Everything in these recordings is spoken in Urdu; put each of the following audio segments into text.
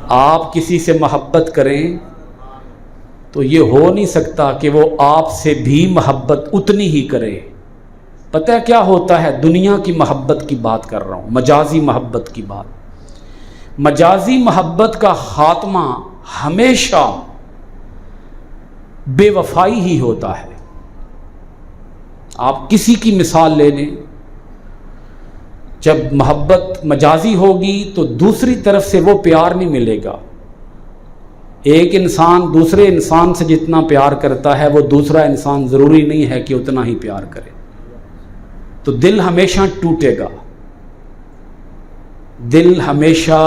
آپ کسی سے محبت کریں تو یہ ہو نہیں سکتا کہ وہ آپ سے بھی محبت اتنی ہی کرے۔ پتہ ہے کیا ہوتا ہے؟ دنیا کی محبت کی بات کر رہا ہوں، مجازی محبت کی بات۔ مجازی محبت کا خاتمہ ہمیشہ بے وفائی ہی ہوتا ہے۔ آپ کسی کی مثال لے لیں، جب محبت مجازی ہوگی تو دوسری طرف سے وہ پیار نہیں ملے گا۔ ایک انسان دوسرے انسان سے جتنا پیار کرتا ہے وہ دوسرا انسان ضروری نہیں ہے کہ اتنا ہی پیار کرے، تو دل ہمیشہ ٹوٹے گا، دل ہمیشہ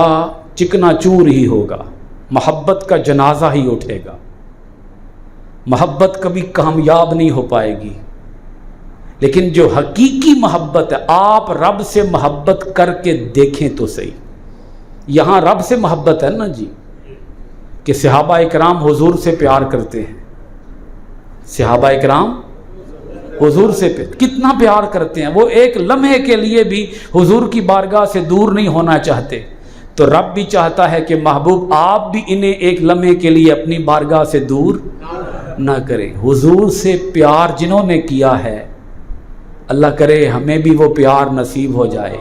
چکنا چور ہی ہوگا، محبت کا جنازہ ہی اٹھے گا، محبت کبھی کامیاب نہیں ہو پائے گی۔ لیکن جو حقیقی محبت ہے، آپ رب سے محبت کر کے دیکھیں تو صحیح۔ یہاں رب سے محبت ہے نا جی، کہ صحابہ اکرام حضور سے پیار کرتے ہیں، صحابہ اکرام حضور سے کتنا پیار کرتے ہیں، وہ ایک لمحے کے لیے بھی حضور کی بارگاہ سے دور نہیں ہونا چاہتے۔ تو رب بھی چاہتا ہے کہ محبوب آپ بھی انہیں ایک لمحے کے لیے اپنی بارگاہ سے دور نہ کریں۔ حضور سے پیار جنہوں نے کیا ہے، اللہ کرے ہمیں بھی وہ پیار نصیب ہو جائے۔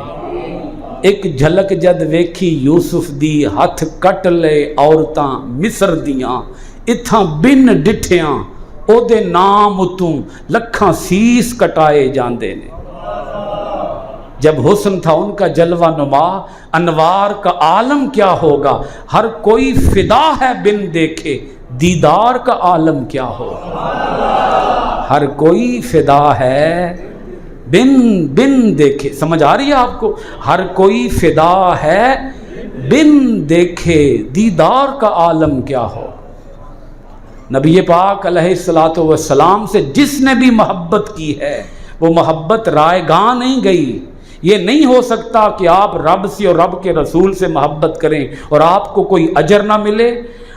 ایک جھلک جد ویکھی یوسف دی، ہاتھ کٹ لے عورتاں مصر دیاں، اتھاں بن ڈٹھیاں او دے نام اتوں لکھاں سیس کٹائے جاندے نے۔ جب حسن تھا ان کا جلوہ نما، انوار کا عالم کیا ہوگا، ہر کوئی فدا ہے بن دیکھے، دیدار کا عالم کیا ہوگا۔ ہر کوئی فدا ہے بن دیکھے، سمجھ آ رہی ہے آپ کو؟ ہر کوئی فدا ہے بن دیکھے، دیدار کا عالم کیا ہو۔ نبی پاک علیہ الصلوۃ والسلام سے جس نے بھی محبت کی ہے وہ محبت رائے گاہ نہیں گئی۔ یہ نہیں ہو سکتا کہ آپ رب سے اور رب کے رسول سے محبت کریں اور آپ کو کوئی اجر نہ ملے۔